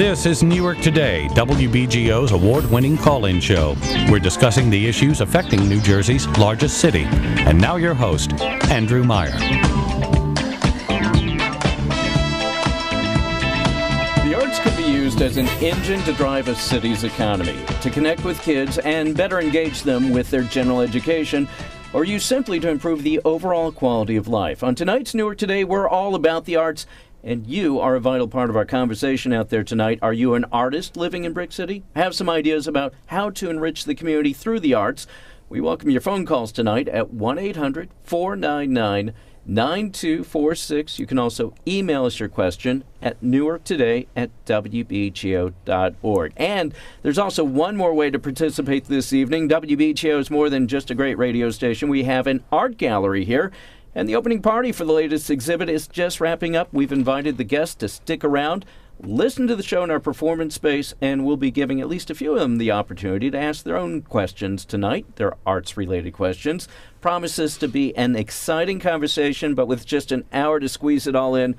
This is Newark Today, WBGO's award-winning call-in show. We're discussing the issues affecting New Jersey's largest city. And now your host, Andrew Meyer. The arts can be used as an engine to drive a city's economy, to connect with kids and better engage them with their general education, or used simply to improve the overall quality of life. On tonight's Newark Today, we're all about the arts, and you are a vital part of our conversation out there tonight. Are you an artist living in Brick City? Have some ideas about how to enrich the community through the arts? We welcome your phone calls tonight at 1-800-499-9246. You can also email us your question at newarktoday@wbgo.org. And there's also one more way to participate this evening. WBGO is more than just a great radio station. We have an art gallery here. And the opening party for the latest exhibit is just wrapping up. We've invited the guests to stick around, listen to the show in our performance space, and we'll be giving at least a few of them the opportunity to ask their own questions tonight, their arts-related questions. Promises to be an exciting conversation, but with just an hour to squeeze it all in,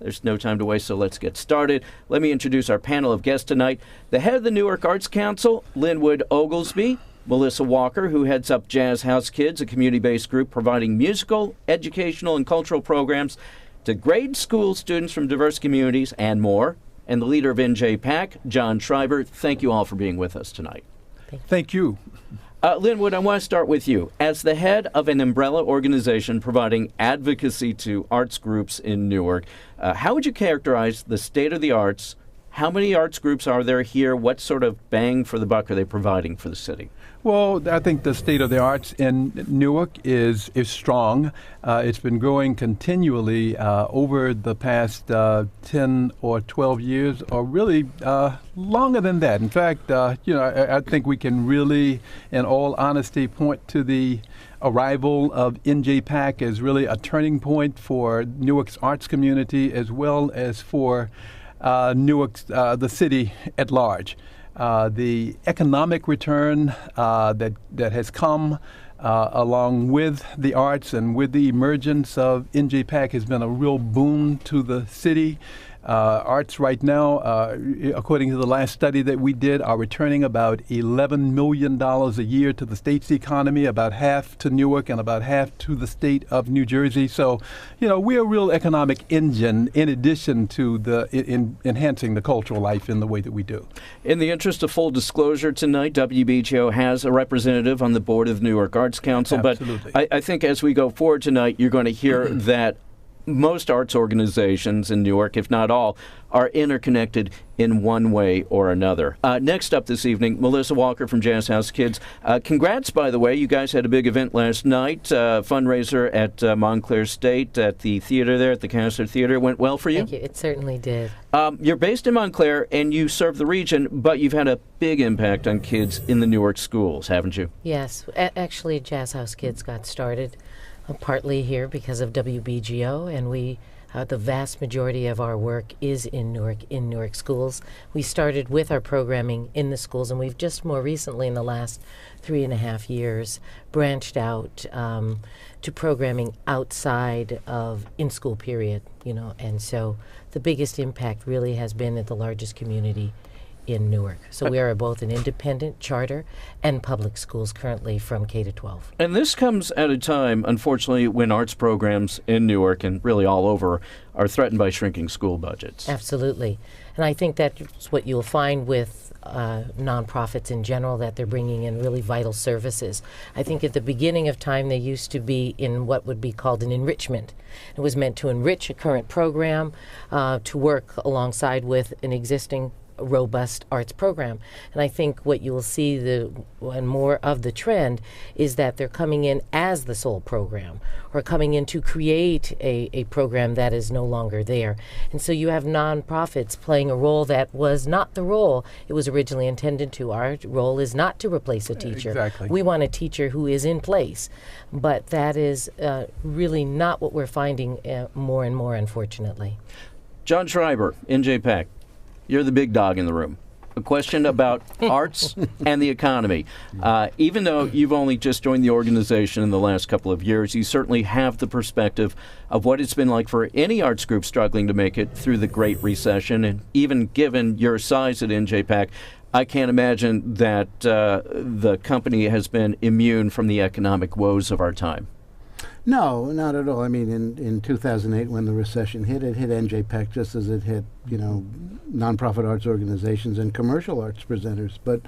there's no time to waste, so let's get started. Let me introduce our panel of guests tonight. The head of the Newark Arts Council, Linwood Oglesby. Melissa Walker, who heads up Jazz House Kids, a community-based group providing musical, educational, and cultural programs to grade school students from diverse communities and more. And the leader of NJPAC, John Schreiber. Thank you all for being with us tonight. Thank you. Linwood, I want to start with you. As the head of an umbrella organization providing advocacy to arts groups in Newark, how would you characterize the state of the arts? How many arts groups are there here? What sort of bang for the buck are they providing for the city? Well, I think the state of the arts in Newark is strong. It's been growing continually over the past 10 or 12 years, or really longer than that. In fact, I think we can really, in all honesty, point to the arrival of NJPAC as really a turning point for Newark's arts community, as well as for Newark, the city at large. The economic return that has come along with the arts and with the emergence of NJPAC has been a real boon to the city. Arts right now, according to the last study that we did, are returning about $11 million a year to the state's economy, about half to Newark and about half to the state of New Jersey. So, we're a real economic engine in addition to in enhancing the cultural life in the way that we do. In the interest of full disclosure tonight, WBGO has a representative on the board of the Newark Arts Council. Absolutely. But I think as we go forward tonight, you're going to hear that most arts organizations in Newark, if not all, are interconnected in one way or another. Next up this evening, Melissa Walker from Jazz House Kids. Congrats, by the way. You guys had a big event last night, fundraiser at Montclair State at the theater there, at the Castor Theater. It went well for you? Thank you. It certainly did. You're based in Montclair, and you serve the region, but you've had a big impact on kids in the Newark schools, haven't you? Yes. Actually, Jazz House Kids got started partly here because of WBGO, and we the vast majority of our work is in Newark schools. We started with our programming in the schools, and we've just more recently, in the last 3.5 years, branched out to programming outside of in-school period, and so the biggest impact really has been at the largest community in Newark. So we are both an independent charter and public schools currently from K to 12. And this comes at a time, unfortunately, when arts programs in Newark and really all over are threatened by shrinking school budgets. Absolutely. And I think that's what you'll find with nonprofits in general, that they're bringing in really vital services. I think at the beginning of time they used to be in what would be called an enrichment. It was meant to enrich a current program, to work alongside with an existing robust arts program. And I think what you will see and more of the trend is that they're coming in as the sole program, or coming in to create a program that is no longer there. And so you have nonprofits playing a role that was not the role it was originally intended to. Our role is not to replace a teacher. Exactly. We want a teacher who is in place. But that is really not what we're finding more and more, unfortunately. John Schreiber, NJPAC. You're the big dog in the room. a question about arts and the economy. Even though you've only just joined the organization in the last couple of years, you certainly have the perspective of what it's been like for any arts group struggling to make it through the Great Recession. And even given your size at NJPAC, I can't imagine that the company has been immune from the economic woes of our time. No, not at all. I mean, in 2008, when the recession hit, it hit NJPAC just as it hit, nonprofit arts organizations and commercial arts presenters. But,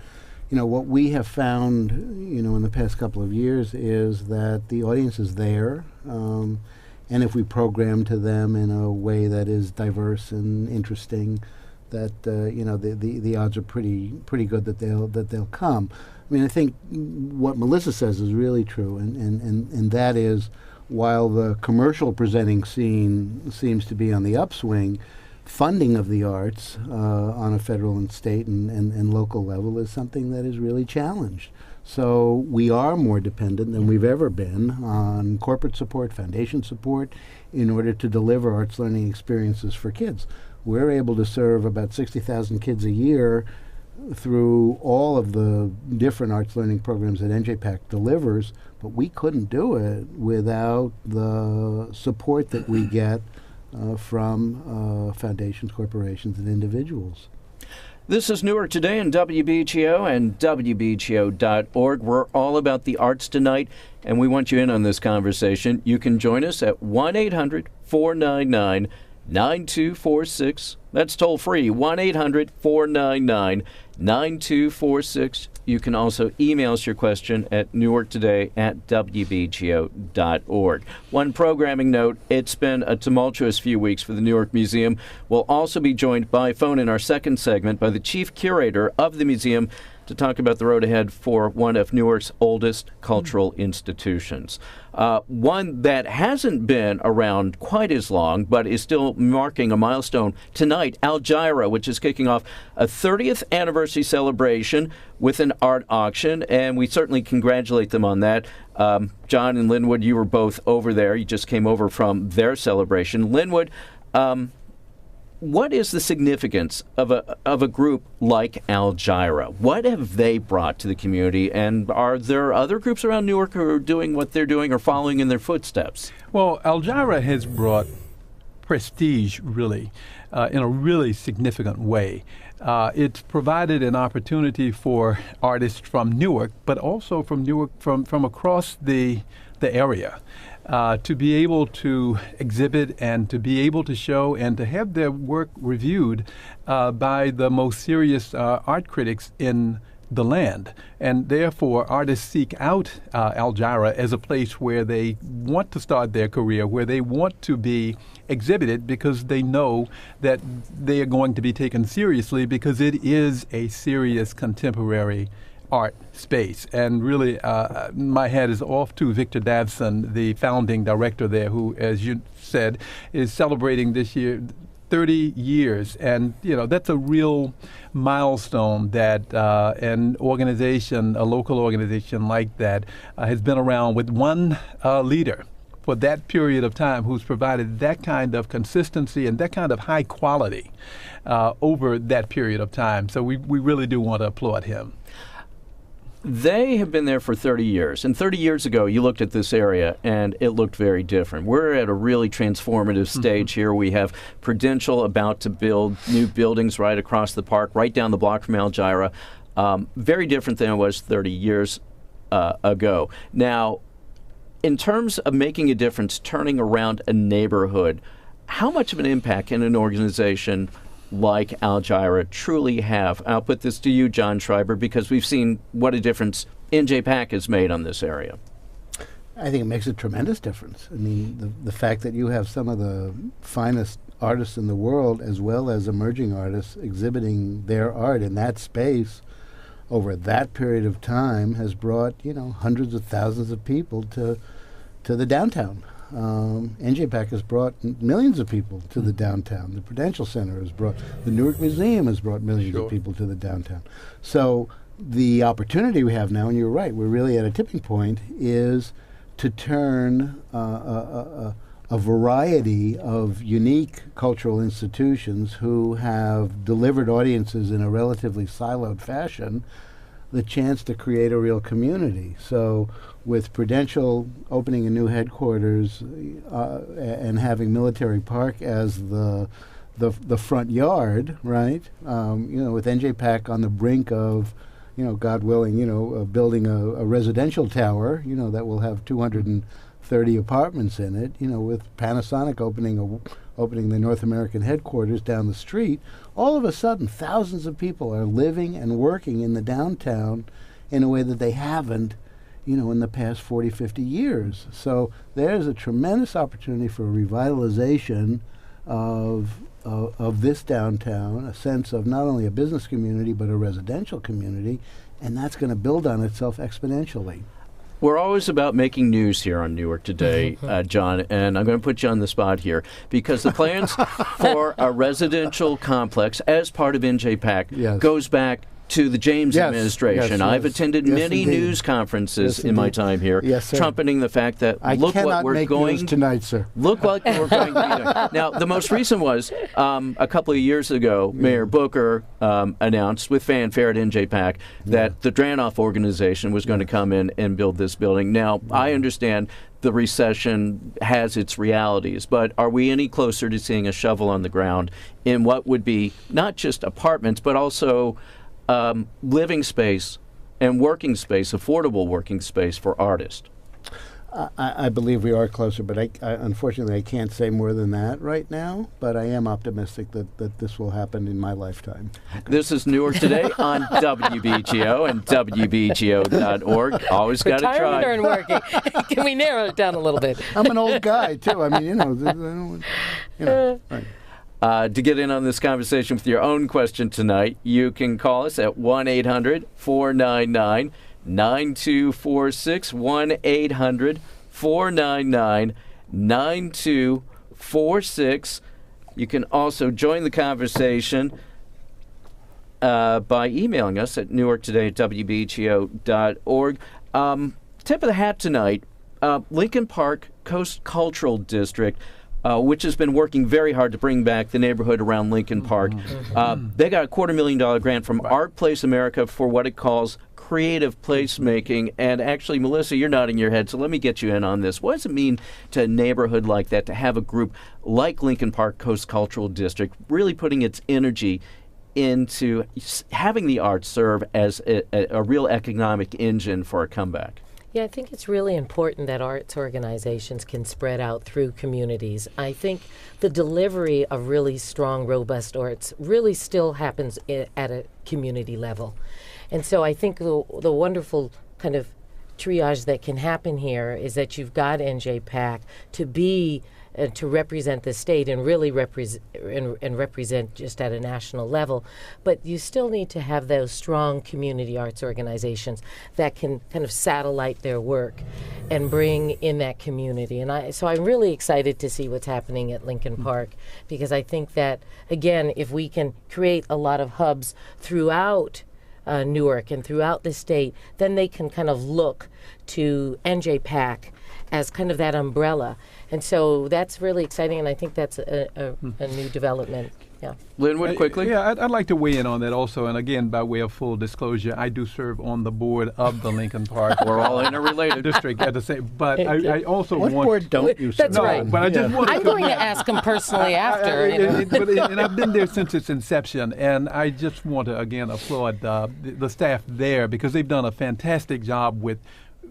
what we have found, in the past couple of years is that the audience is there. And if we program to them in a way that is diverse and interesting, that, the odds are pretty good that they'll come. I mean, I think what Melissa says is really true, and that is, while the commercial presenting scene seems to be on the upswing, funding of the arts on a federal and state and local level is something that is really challenged. So we are more dependent than we've ever been on corporate support, foundation support, in order to deliver arts learning experiences for kids. We're able to serve about 60,000 kids a year through all of the different arts learning programs that NJPAC delivers, but we couldn't do it without the support that we get from foundations, corporations, and individuals. This is Newark Today on WBGO and WBGO.org. We're all about the arts tonight, and we want you in on this conversation. You can join us at 1-800-499-9246. That's toll free, 1-800-499-9246. You can also email us your question at newarktoday@wbgo.org. One programming note, it's been a tumultuous few weeks for the Newark Museum. We'll also be joined by phone in our second segment by the chief curator of the museum to talk about the road ahead for one of Newark's oldest cultural institutions. One that hasn't been around quite as long, but is still marking a milestone tonight, Algira, which is kicking off a 30th anniversary celebration with an art auction, and we certainly congratulate them on that. John and Linwood, you were both over there. You just came over from their celebration. Linwood, what is the significance of a group like Algira? What have they brought to the community, and are there other groups around Newark who are doing what they're doing or following in their footsteps? Well, Algira has brought prestige, really, in a really significant way. It's provided an opportunity for artists from Newark, but also from Newark, from across the area. To be able to exhibit and to be able to show and to have their work reviewed by the most serious art critics in the land. And therefore, artists seek out Algira as a place where they want to start their career, where they want to be exhibited because they know that they are going to be taken seriously because it is a serious contemporary art space. And really, my hat is off to Victor Davson, the founding director there, who, as you said, is celebrating this year 30 years. And, that's a real milestone that an organization, a local organization like that, has been around with one leader for that period of time who's provided that kind of consistency and that kind of high quality over that period of time. So we really do want to applaud him. They have been there for 30 years. And 30 years ago, you looked at this area, and it looked very different. We're at a really transformative stage here. We have Prudential about to build new buildings right across the park, right down the block from Algira. Very different than it was 30 years ago. Now, in terms of making a difference, turning around a neighborhood, how much of an impact can an organization like Algira truly have? I'll put this to you, John Schreiber, because we've seen what a difference NJPAC has made on this area. I think it makes a tremendous difference. I mean, the fact that you have some of the finest artists in the world as well as emerging artists exhibiting their art in that space over that period of time has brought, hundreds of thousands of people to the downtown. NJPAC has brought millions of people to the downtown. The Prudential Center has brought, the Newark Museum has brought millions of people to the downtown. So the opportunity we have now, and you're right, we're really at a tipping point, is to turn a a variety of unique cultural institutions who have delivered audiences in a relatively siloed fashion the chance to create a real community. So with Prudential opening a new headquarters and having Military Park as the front yard, right? With NJPAC on the brink of, God willing, building a residential tower, that will have 230 apartments in it, with Panasonic opening the North American headquarters down the street, all of a sudden thousands of people are living and working in the downtown in a way that they haven't, in the past 40, 50 years. So there's a tremendous opportunity for revitalization of this downtown, a sense of not only a business community but a residential community, and that's going to build on itself exponentially. We're always about making news here on Newark Today, John, and I'm going to put you on the spot here because the plans for a residential complex as part of NJPAC goes back to the James administration. I've attended many news conferences in my time here, trumpeting the fact that look what we're going tonight, sir. Look what we're going to be doing. Now, the most recent was a couple of years ago. Mayor Booker announced with fanfare at NJPAC that the Dranoff organization was going to come in and build this building. Now, I understand the recession has its realities, but are we any closer to seeing a shovel on the ground in what would be not just apartments, but also living space and working space, affordable working space for artists? I believe we are closer, but unfortunately I can't say more than that right now, but I am optimistic that this will happen in my lifetime. This is Newark Today on WBGO and WBGO.org. Always got to try. Retirement or in working? Can we narrow it down a little bit? I'm an old guy, too. I mean, right. To get in on this conversation with your own question tonight, you can call us at 1-800-499-9246, 1-800-499-9246. You can also join the conversation by emailing us at newarktoday@wbgo.org. Tip of the hat tonight, Lincoln Park Coast Cultural District, which has been working very hard to bring back the neighborhood around Lincoln Park. They got a $250,000 grant from Art Place America for what it calls creative placemaking. And actually, Melissa, you're nodding your head, so let me get you in on this. What does it mean to a neighborhood like that to have a group like Lincoln Park Coast Cultural District really putting its energy into having the arts serve as a real economic engine for a comeback? Yeah, I think it's really important that arts organizations can spread out through communities. I think the delivery of really strong, robust arts really still happens at a community level. And so I think the wonderful kind of triage that can happen here is that you've got NJPAC to be to represent the state and really represent just at a national level, but you still need to have those strong community arts organizations that can kind of satellite their work and bring in that community. And so I'm really excited to see what's happening at Lincoln Park, because I think that, again, if we can create a lot of hubs throughout Newark and throughout the state, then they can kind of look to NJPAC as kind of that umbrella. And so that's really exciting, and I think that's a new development. Yeah. Linwood, quickly? I'd like to weigh in on that also. And again, by way of full disclosure, I do serve on the board of the Lincoln Park. We're all interrelated. District at the same. But I also what want. Board don't you serve? That's right. But I just want I'm going to ask him personally after. And I've been there since its inception, and I just want to again applaud the staff there, because they've done a fantastic job with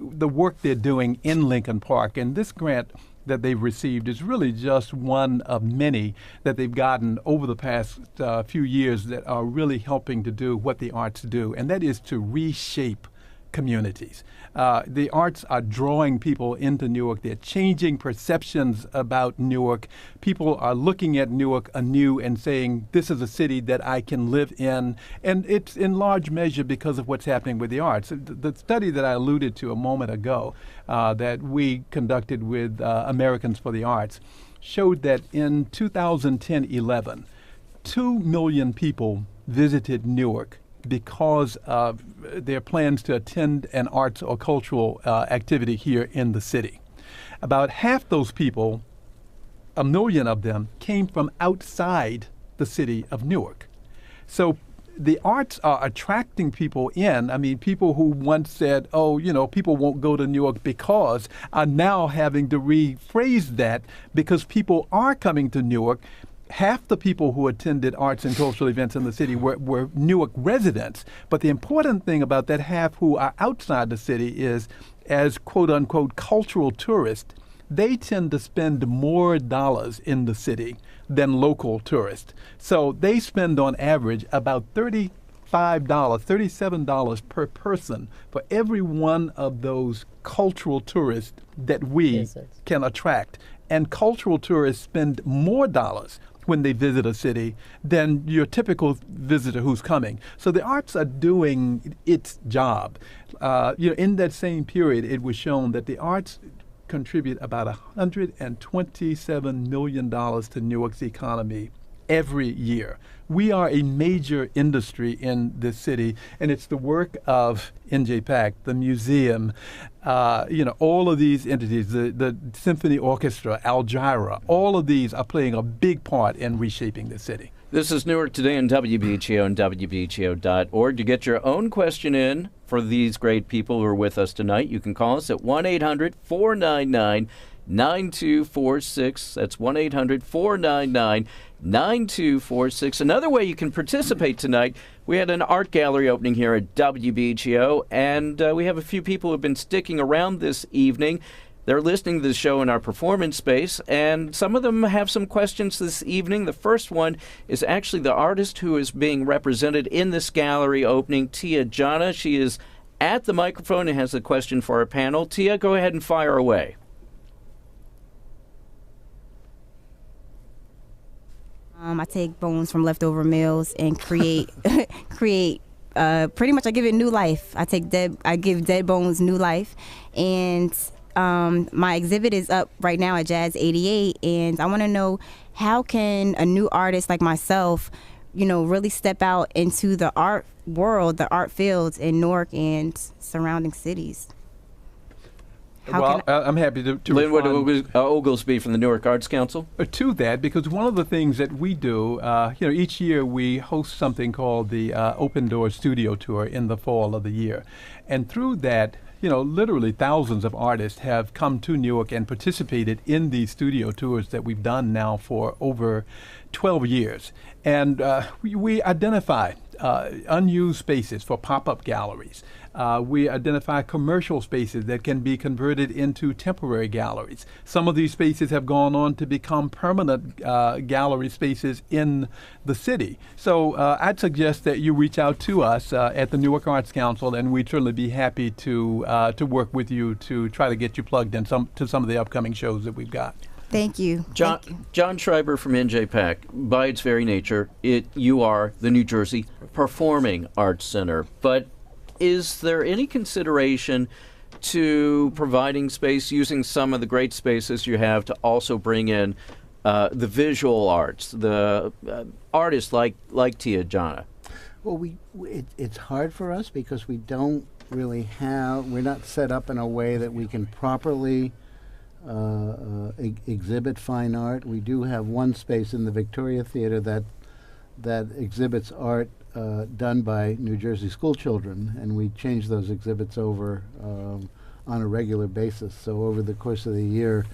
the work they're doing in Lincoln Park. And this grant that they've received is really just one of many that they've gotten over the past few years that are really helping to do what the arts do, and that is to reshape communities. The arts are drawing people into Newark. They're changing perceptions about Newark. People are looking at Newark anew and saying, this is a city that I can live in. And it's in large measure because of what's happening with the arts. The study that I alluded to a moment ago that we conducted with Americans for the Arts showed that in 2010-11, 2 million people visited Newark because of their plans to attend an arts or cultural activity here in the city. About half those people 1 million of them came from outside the city of Newark. So the arts are attracting people in. I mean, people who once said, oh, people won't go to Newark because, are now having to rephrase that because people are coming to Newark. Half the people who attended arts and cultural events in the city were Newark residents. But the important thing about that half who are outside the city is, as quote-unquote cultural tourists, they tend to spend more dollars in the city than local tourists. So they spend on average about $37 per person for every one of those cultural tourists that we can attract. And cultural tourists spend more dollars when they visit a city than your typical visitor who's coming. So the arts are doing its job. In that same period, it was shown that the arts contribute about $127 million to Newark's economy every year. We are a major industry in this city, and it's the work of NJPAC, the museum, all of these entities, the symphony orchestra, Algira, all of these are playing a big part in reshaping the city. This is Newark Today on WBGO and WBGO.org. To get your own question in for these great people who are with us tonight, you can call us at 1-800-499-9246. That's 1-800-499-9246. Another way you can participate tonight, we had an art gallery opening here at WBGO, and we have a few people who have been sticking around this evening. They're listening to the show in our performance space, and some of them have some questions this evening. The first one is actually the artist who is being represented in this gallery opening, Tia Jana. She is at the microphone and has a question for our panel. Tia, go ahead and fire away. I take bones from leftover meals and create pretty much I give it new life. I give dead bones new life, and my exhibit is up right now at Jazz 88, and I want to know, how can a new artist like myself, really step out into the art world, the art fields in Newark and surrounding cities? I'm happy to Linwood Oglesby from the Newark Arts Council. To that, because one of the things that we do, each year we host something called the Open Door Studio Tour in the fall of the year. And through that, literally thousands of artists have come to Newark and participated in these studio tours that we've done now for over 12 years. And we identify unused spaces for pop-up galleries. We identify commercial spaces that can be converted into temporary galleries. Some of these spaces have gone on to become permanent gallery spaces in the city. So I'd suggest that you reach out to us at the Newark Arts Council, and we'd certainly be happy to work with you to try to get you plugged in to some of the upcoming shows that we've got. Thank you. John Schreiber from NJPAC. By its very nature, you are the New Jersey Performing Arts Center. But is there any consideration to providing space, using some of the great spaces you have to also bring in the visual arts, the artists like Tia Jana? Well, it's hard for us because we don't really we're not set up in a way that we can properly exhibit fine art. We do have one space in the Victoria Theater that exhibits art done by New Jersey school children, and we change those exhibits over on a regular basis. So over the course of the year,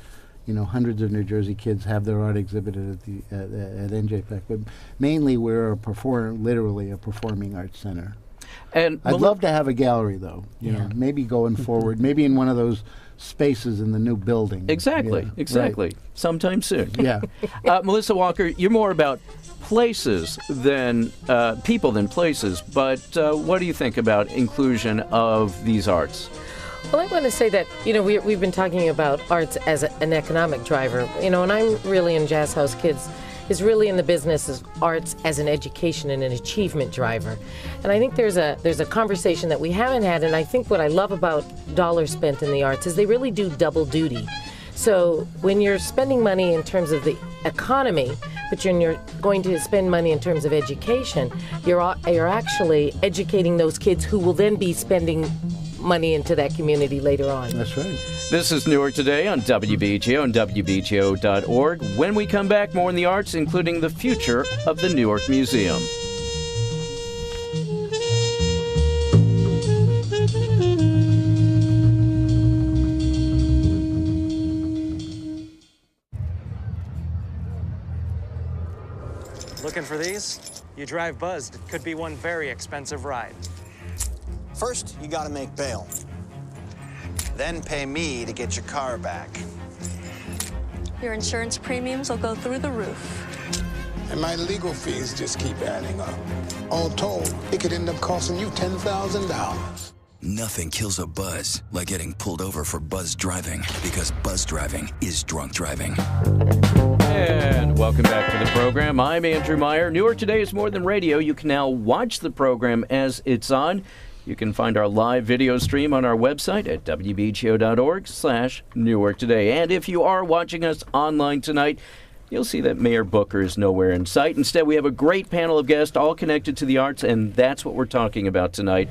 hundreds of New Jersey kids have their art exhibited at NJPAC. But mainly, we're literally a performing arts center. And I'd love to have a gallery, though. Maybe going forward, maybe in one of those spaces in the new building. Exactly. Right. Sometime soon. Yeah. Melissa Walker, you're more about places than people than places, but what do you think about inclusion of these arts? Well, I want to say that, we've been talking about arts as an economic driver, and I'm really in Jazz House Kids is really in the business of arts as an education and an achievement driver. And I think there's a conversation that we haven't had, and I think what I love about dollars spent in the arts is they really do double duty. So when you're spending money in terms of the economy, but you're going to spend money in terms of education, you're actually educating those kids who will then be spending money into that community later on. That's right. This is Newark Today on WBGO and WBGO.org. When we come back, more in the arts, including the future of the Newark Museum. Looking for these? You drive buzzed. It could be one very expensive ride. First, you gotta make bail. Then pay me to get your car back. Your insurance premiums will go through the roof. And my legal fees just keep adding up. All told, it could end up costing you $10,000. Nothing kills a buzz like getting pulled over for buzz driving, because buzz driving is drunk driving. And welcome back to the program. I'm Andrew Meyer. Newark Today is more than radio. You can now watch the program as it's on. You can find our live video stream on our website at wbgo.org/Newark Today. And if you are watching us online tonight, you'll see that Mayor Booker is nowhere in sight. Instead, we have a great panel of guests all connected to the arts, and that's what we're talking about tonight.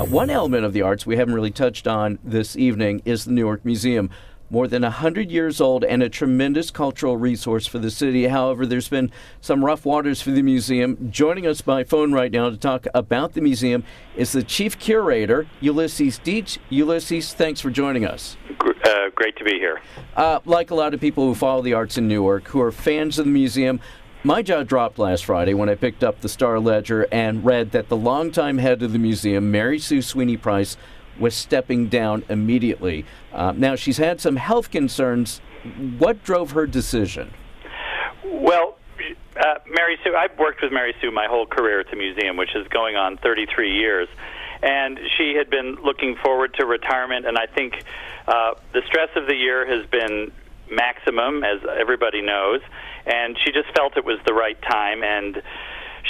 One element of the arts we haven't really touched on this evening is the Newark Museum. More than 100 years old and a tremendous cultural resource for the city. However, there's been some rough waters for the museum. Joining us by phone right now to talk about the museum is the chief curator, Ulysses Dietz. Ulysses, thanks for joining us. Great to be here. Like a lot of people who follow the arts in Newark, who are fans of the museum, my jaw dropped last Friday when I picked up the Star-Ledger and read that the longtime head of the museum, Mary Sue Sweeney Price, was stepping down immediately. Now, she's had some health concerns. What drove her decision? Well, Mary Sue, I've worked with Mary Sue my whole career at the museum, which is going on 33 years. And she had been looking forward to retirement, and I think the stress of the year has been maximum, as everybody knows, and she just felt it was the right time, and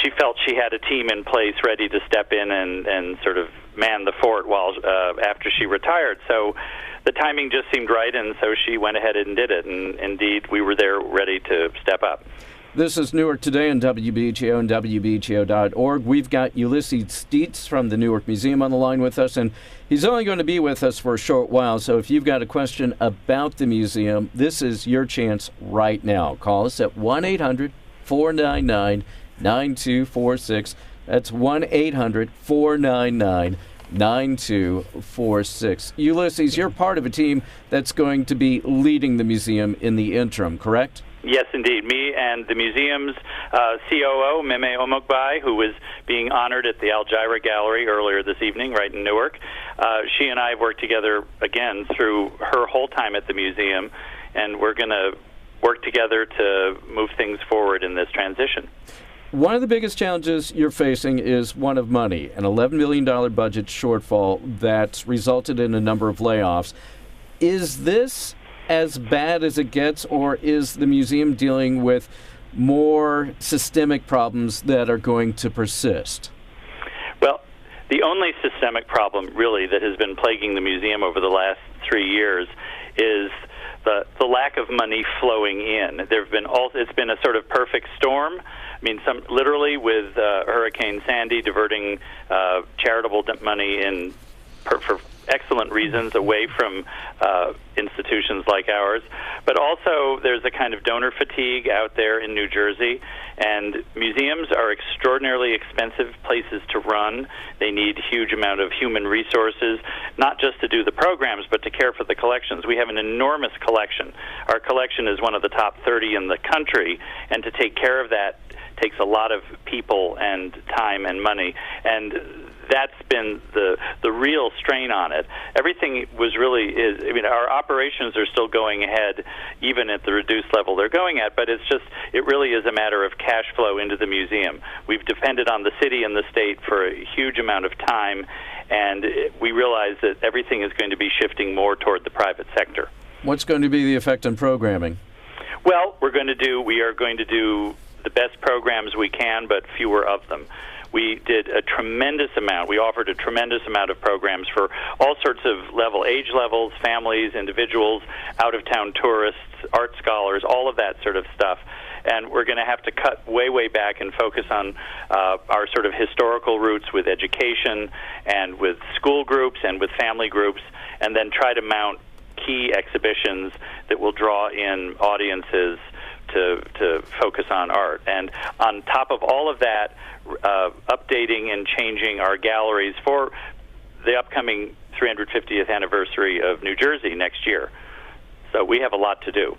she felt she had a team in place ready to step in and sort of man the fort while after she retired. So the timing just seemed right, and so she went ahead and did it, and indeed we were there ready to step up. This is Newark Today on WBGO and WBGO.org. We've got Ulysses Dietz from the Newark Museum on the line with us, and he's only going to be with us for a short while, so if you've got a question about the museum, this is your chance right now. Call us at 1-800-499-9246. That's 1-800-499-9246. Ulysses, you're part of a team that's going to be leading the museum in the interim, correct? Yes, indeed. Me and the museum's COO, Meme Omokbai, who was being honored at the Algira Gallery earlier this evening, right in Newark. She and I have worked together, again, through her whole time at the museum, and we're going to work together to move things forward in this transition. One of the biggest challenges you're facing is one of money, an $11 million budget shortfall that's resulted in a number of layoffs. Is this as bad as it gets, or is the museum dealing with more systemic problems that are going to persist? Well, the only systemic problem, really, that has been plaguing the museum over the last 3 years is the lack of money flowing in. It's been a sort of perfect storm. I mean, literally with Hurricane Sandy diverting charitable money for excellent reasons away from institutions like ours. But also there's a kind of donor fatigue out there in New Jersey, and museums are extraordinarily expensive places to run. They need a huge amount of human resources, not just to do the programs, but to care for the collections. We have an enormous collection. Our collection is one of the top 30 in the country, and to take care of that takes a lot of people and time and money, and that's been the real strain on it. Everything our operations are still going ahead even at the reduced level they're going at, but it really is a matter of cash flow into the museum. We've depended on the city and the state for a huge amount of time, and we realize that everything is going to be shifting more toward the private sector. What's going to be the effect on programming? Well, we are going to do the best programs we can, but fewer of them. We did a tremendous amount. We offered a tremendous amount of programs for all sorts of age levels, families, individuals, out-of-town tourists, art scholars, all of that sort of stuff. and we're going to have to cut way back and focus on our sort of historical roots with education and with school groups and with family groups, and then try to mount key exhibitions that will draw in audiences to focus on art. And on top of all of that, updating and changing our galleries for the upcoming 350th anniversary of New Jersey next year. So we have a lot to do.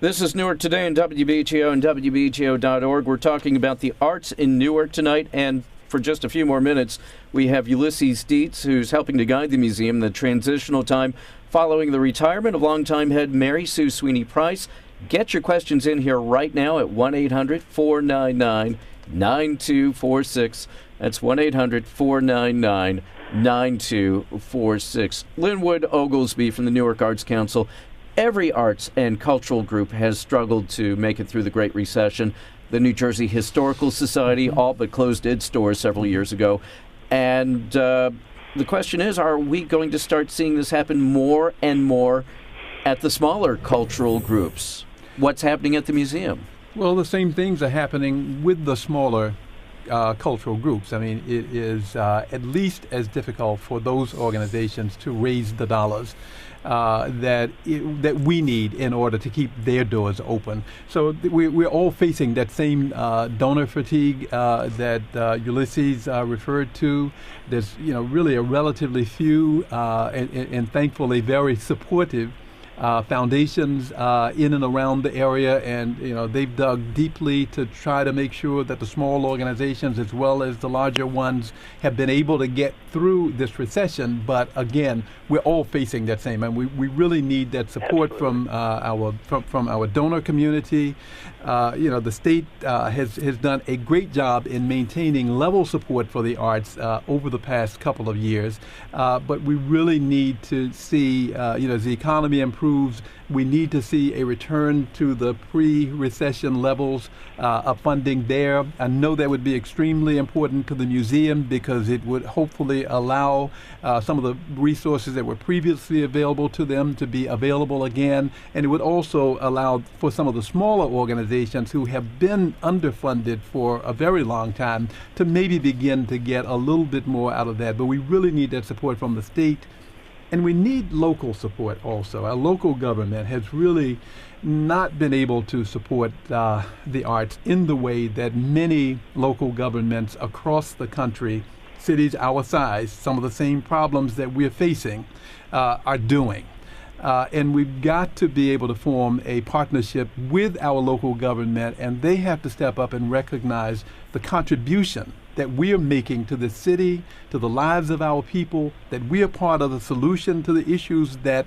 This is Newark Today on WBGO and WBGO.org. We're talking about the arts in Newark tonight, and for just a few more minutes, we have Ulysses Dietz, who's helping to guide the museum in the transitional time following the retirement of longtime head Mary Sue Sweeney Price. Get your questions in here right now at 1-800-499-9246. That's 1-800-499-9246. Linwood Oglesby from the Newark Arts Council. Every arts and cultural group has struggled to make it through the Great Recession. The New Jersey Historical Society all but closed its doors several years ago. And the question is, are we going to start seeing this happen more and more at the smaller cultural groups? What's happening at the museum? Well, the same things are happening with the smaller cultural groups. I mean, it is at least as difficult for those organizations to raise the dollars that we need in order to keep their doors open. So we're all facing that same donor fatigue that Ulysses referred to. There's really a relatively few and thankfully very supportive foundations in and around the area, and they've dug deeply to try to make sure that the small organizations as well as the larger ones have been able to get through this recession. But again, we're all facing that same, and we really need that support from our donor community. The state has done a great job in maintaining level support for the arts over the past couple of years, but we really need to see as the economy improves, we need to see a return to the pre-recession levels of funding there. I know that would be extremely important to the museum because it would hopefully allow some of the resources that were previously available to them to be available again, and it would also allow for some of the smaller organizations who have been underfunded for a very long time to maybe begin to get a little bit more out of that. But we really need that support from the state. And we need local support also. Our local government has really not been able to support the arts in the way that many local governments across the country, cities our size, some of the same problems that we're facing, are doing. And we've got to be able to form a partnership with our local government, and they have to step up and recognize the contribution that we are making to the city, to the lives of our people, that we are part of the solution to the issues that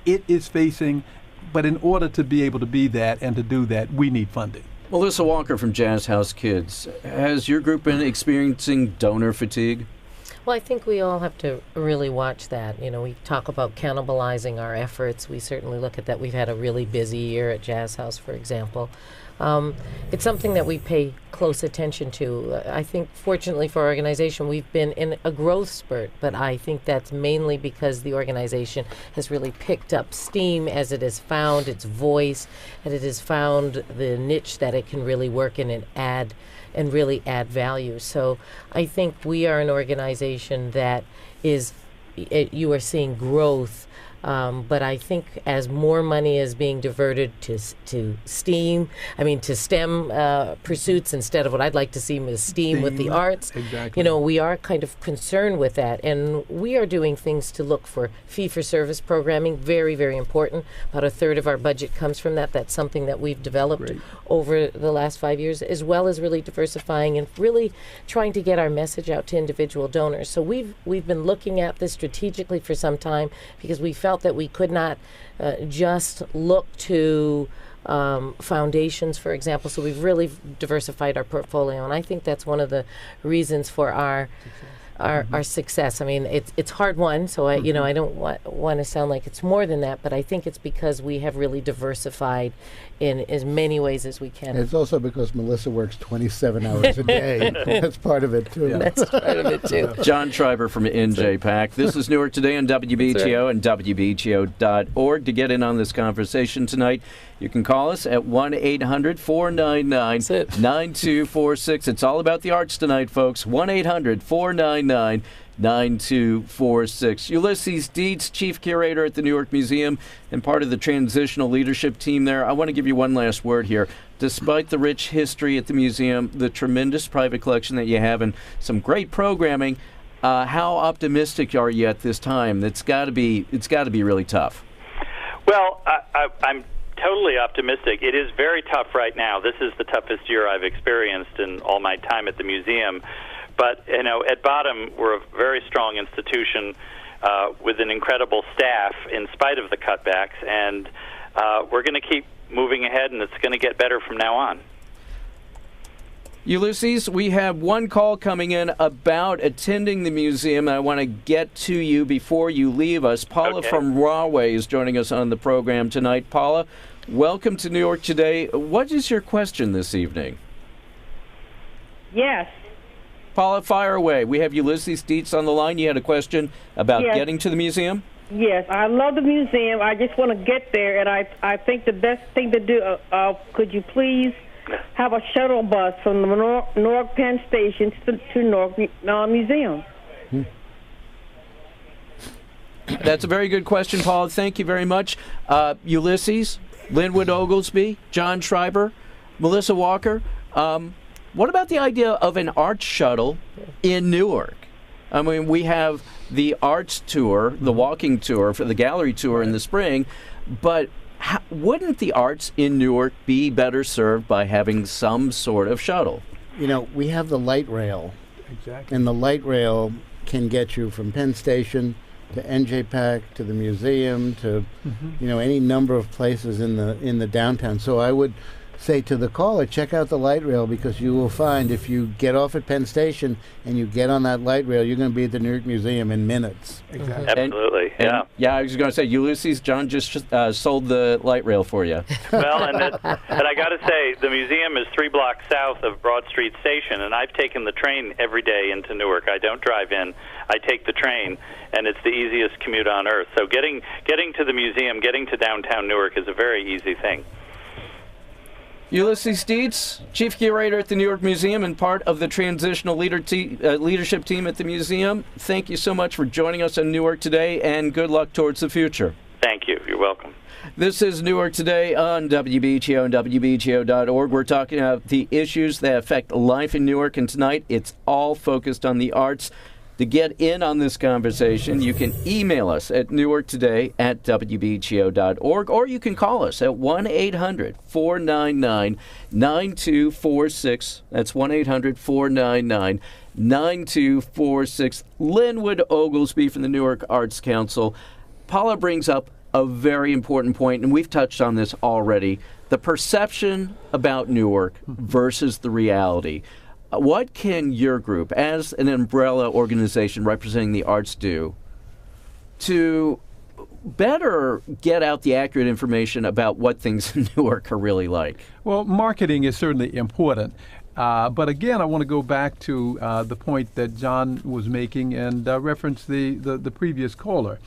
it is facing. But in order to be able to be that and to do that, we need funding. Melissa Walker from Jazz House Kids, has your group been experiencing donor fatigue? Well, I think we all have to really watch that. We talk about cannibalizing our efforts. We certainly look at that. We've had a really busy year at Jazz House, for example. It's something that we pay close attention to. I think, fortunately for our organization, we've been in a growth spurt, but I think that's mainly because the organization has really picked up steam as it has found its voice, and it has found the niche that it can really work in and really add value. So I think we are an organization that you are seeing growth. But I think as more money is being diverted to STEM pursuits instead of what I'd like to see as STEAM with the arts, exactly. We are kind of concerned with that. And we are doing things to look for fee-for-service programming, very, very important. About a third of our budget comes from that. That's something that we've developed over the last 5 years, as well as really diversifying and really trying to get our message out to individual donors. So we've been looking at this strategically for some time because we felt that we could not just look to foundations, for example. So we've really diversified our portfolio, and I think that's one of the reasons for our our success. I mean, it's hard won, so I don't want to sound like it's more than that, but I think it's because we have really diversified in as many ways as we can. It's also because Melissa works 27 hours a day. That's part of it, too. That's part of it, too. John Schreiber from NJPAC. This is Newark Today on WBGO and WBGO.org. To get in on this conversation tonight, you can call us at 1-800-499-9246. It's all about the arts tonight, folks. 1-800-499-9246. Ulysses Dietz, Chief Curator at the Newark Museum and part of the transitional leadership team there. I want to give you one last word here. Despite the rich history at the museum, the tremendous private collection that you have, and some great programming, how optimistic are you at this time? It's got to be really tough. Well, I'm totally optimistic. It is very tough right now. This is the toughest year I've experienced in all my time at the museum. But, at bottom, we're a very strong institution with an incredible staff in spite of the cutbacks, and we're going to keep moving ahead, and it's going to get better from now on. Ulysses, we have one call coming in about attending the museum. I want to get to you before you leave us. Paula from Rahway is joining us on the program tonight. Paula, welcome to New York Today. What is your question this evening? Yes. Paula, fire away. We have Ulysses Dietz on the line. You had a question about getting to the museum? Yes, I love the museum. I just want to get there, and I think the best thing to do, could you please have a shuttle bus from the Newark Penn Station to Newark Museum? That's a very good question, Paula. Thank you very much. Ulysses, Linwood Oglesby, John Schreiber, Melissa Walker, what about the idea of an arts shuttle in Newark? I mean, we have the arts tour, the walking tour, for the gallery tour in the spring, but wouldn't the arts in Newark be better served by having some sort of shuttle? We have the light rail. Exactly. And the light rail can get you from Penn Station to NJPAC to the museum to, any number of places in the downtown. So I would say to the caller, check out the light rail, because you will find if you get off at Penn Station and you get on that light rail, you're going to be at the Newark Museum in minutes. Exactly. Absolutely, I was going to say, Ulysses, John just sold the light rail for you. Well, and I got to say, the museum is 3 blocks south of Broad Street Station, and I've taken the train every day into Newark. I don't drive in. I take the train, and it's the easiest commute on earth. So getting to the museum, getting to downtown Newark is a very easy thing. Ulysses Dietz, Chief Curator at the New York Museum and part of the transitional leadership team at the museum. Thank you so much for joining us on Newark Today, and good luck towards the future. Thank you. You're welcome. This is Newark Today on WBGO and WBGO.org. We're talking about the issues that affect life in Newark, and tonight it's all focused on the arts. To get in on this conversation, you can email us at newarktoday@wbgo.org, or you can call us at 1-800-499-9246. That's 1-800-499-9246. Linwood Oglesby from the Newark Arts Council. Paula brings up a very important point, and we've touched on this already, the perception about Newark versus the reality. What can your group, as an umbrella organization representing the arts, do to better get out the accurate information about what things in Newark are really like? Well, marketing is certainly important. But again, I want to go back to the point that John was making and reference the previous caller.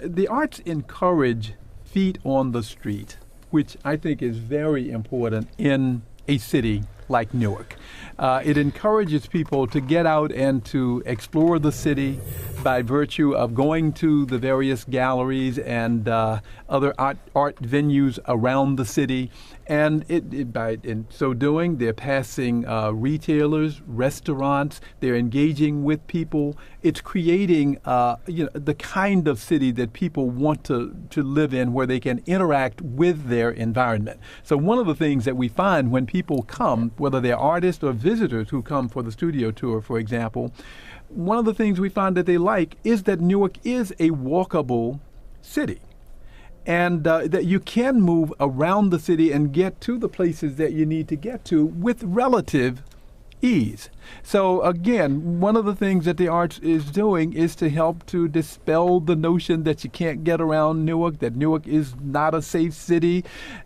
The arts encourage feet on the street, which I think is very important in a city like Newark. It encourages people to get out and to explore the city by virtue of going to the various galleries and other art venues around the city. And in so doing, they're passing retailers, restaurants, they're engaging with people. It's creating the kind of city that people want to live in, where they can interact with their environment. So one of the things that we find when people come, whether they're artists or visitors who come for the studio tour, for example, one of the things we find that they like is that Newark is a walkable city. And that you can move around the city and get to the places that you need to get to with relative ease. So again, one of the things that the arts is doing is to help to dispel the notion that you can't get around Newark, that Newark is not a safe city.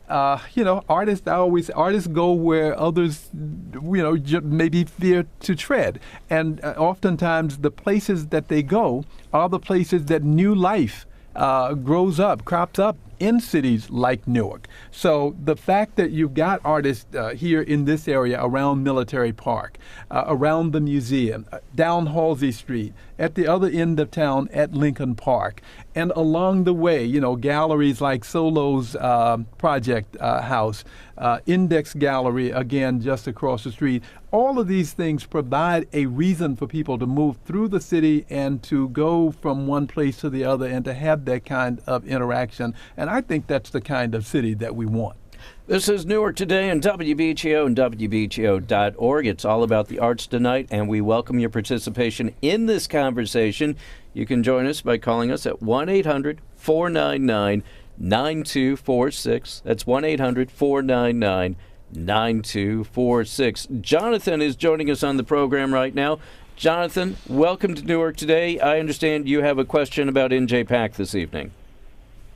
Artists go where others, maybe fear to tread. And oftentimes the places that they go are the places that new life crops up in cities like Newark. So the fact that you've got artists here in this area around Military Park, around the museum, down Halsey Street, at the other end of town at Lincoln Park, and along the way, galleries like Solo's Project House, Index Gallery, again, just across the street. All of these things provide a reason for people to move through the city and to go from one place to the other and to have that kind of interaction. And I think that's the kind of city that we want. This is Newark Today on WBGO and WBGO.org. It's all about the arts tonight, and we welcome your participation in this conversation. You can join us by calling us at 1-800-499-9246. That's 1-800-499-9246. Jonathan is joining us on the program right now. Jonathan, welcome to Newark Today. I understand you have a question about NJPAC this evening.